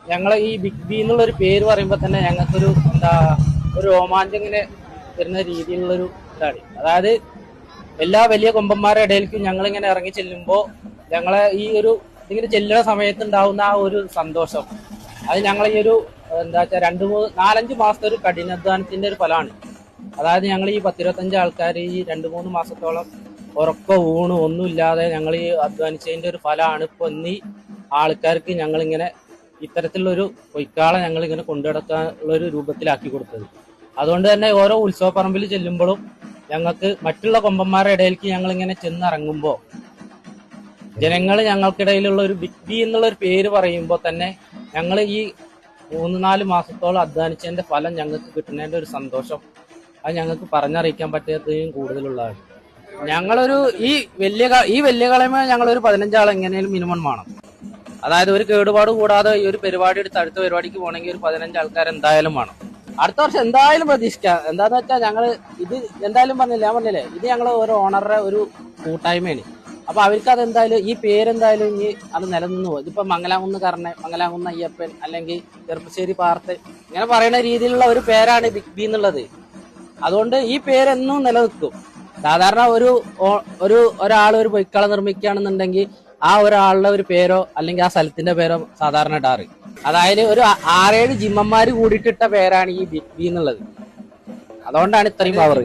ഞങ്ങളെ ഈ big B എന്നുള്ള ഒരു പേര് പറയുമ്പോൾ തന്നെ ഞങ്ങൾക്കൊരു ഒരു രോമാഞ്ചം ഇങ്ങനെ വരുന്ന രീതിയിലുള്ളൊരു ഇതാണ്. അതായത് എല്ലാ വലിയ കൊമ്പന്മാരുടെ ഇടയിലേക്കും ഞങ്ങൾ ഇങ്ങനെ ഇറങ്ങി ചെല്ലുമ്പോൾ ഞങ്ങളെ ഈ ഒരു ഇതിങ്ങനെ ചെല്ലുന്ന സമയത്ത് ഉണ്ടാവുന്ന ആ ഒരു സന്തോഷം, അത് ഞങ്ങൾ ഈ ഒരു എന്താ വെച്ചാൽ 4-5 മാസത്തെ ഒരു കഠിനാധ്വാനത്തിന്റെ ഒരു ഫലമാണ്. അതായത് ഞങ്ങൾ ഈ 10-25 ആൾക്കാർ ഈ 2-3 മാസത്തോളം ഉറക്ക ഊണ് ഒന്നുമില്ലാതെ ഞങ്ങൾ ഈ അധ്വാനിച്ചതിന്റെ ഒരു ഫലമാണ് ഇപ്പൊ ഇന്ന് ആൾക്കാർക്ക് ഞങ്ങളിങ്ങനെ ഇത്തരത്തിലുള്ളൊരു പൊയ്ക്കാളെ ഞങ്ങൾ ഇങ്ങനെ കൊണ്ടുനടക്കാനുള്ള ഒരു രൂപത്തിലാക്കി കൊടുത്തത്. അതുകൊണ്ട് തന്നെ ഓരോ ഉത്സവ പറമ്പിൽ ചെല്ലുമ്പോഴും ഞങ്ങൾക്ക് മറ്റുള്ള കൊമ്പന്മാരുടെ ഇടയിലേക്ക് ഞങ്ങൾ ഇങ്ങനെ ചെന്നിറങ്ങുമ്പോൾ ജനങ്ങൾ ഞങ്ങൾക്കിടയിലുള്ള ഒരു ബിഗ് ബി എന്നുള്ള ഒരു പേര് പറയുമ്പോൾ തന്നെ ഞങ്ങൾ ഈ 3-4 മാസത്തോളം അധ്വാനിച്ചതിന്റെ ഫലം ഞങ്ങൾക്ക് കിട്ടുന്നതിന്റെ ഒരു സന്തോഷം അത് ഞങ്ങൾക്ക് പറഞ്ഞറിയിക്കാൻ പറ്റാത്തതും കൂടുതലുള്ളതാണ്. ഞങ്ങളൊരു ഈ വലിയ കളമ ഞങ്ങളൊരു 15 ആൾ എങ്ങനെയും മിനിമം വേണം. അതായത് ഒരു കേടുപാട് കൂടാതെ ഈ ഒരു പരിപാടി എടുത്ത് അടുത്ത പരിപാടിക്ക് പോകണമെങ്കിൽ ഒരു 15 ആൾക്കാർ എന്തായാലും വേണം. അടുത്ത വർഷം എന്തായാലും പ്രതീക്ഷിക്കാം. എന്താന്ന് വെച്ചാൽ ഞങ്ങൾ ഇത് എന്തായാലും ഞാൻ പറഞ്ഞില്ലേ, ഇത് ഞങ്ങൾ ഒരു ഓണറുടെ ഒരു കൂട്ടായ്മയാണ്. അപ്പൊ അവർക്ക് അതെന്തായാലും ഈ പേരെന്തായാലും ഇനി അത് നിലനിന്ന് പോകും. ഇതിപ്പോ മംഗലാകുന്ന് കർണൻ, മംഗലാകുന്ന് അയ്യപ്പൻ, അല്ലെങ്കിൽ ചെറുപ്പശ്ശേരി പാർത്ത് ഇങ്ങനെ പറയുന്ന രീതിയിലുള്ള ഒരു പേരാണ് ബിഗ് ബി എന്നുള്ളത്. അതുകൊണ്ട് ഈ പേരെന്നും നിലനിൽക്കും. സാധാരണ ഒരാൾ ഒരു പൊയ്ക്കള നിർമ്മിക്കുകയാണെന്നുണ്ടെങ്കിൽ ആ ഒരാളുടെ ഒരു പേരോ അല്ലെങ്കിൽ ആ സ്ഥലത്തിന്റെ പേരോ സാധാരണ ഇടാറ്. അതായത് ഒരു 6-7 ജിമ്മന്മാര് കൂടിയിട്ടിട്ട പേരാണ് ഈ ബിഗ് ബി എന്നുള്ളത്. അതുകൊണ്ടാണ് ഇത്രയും പവർ.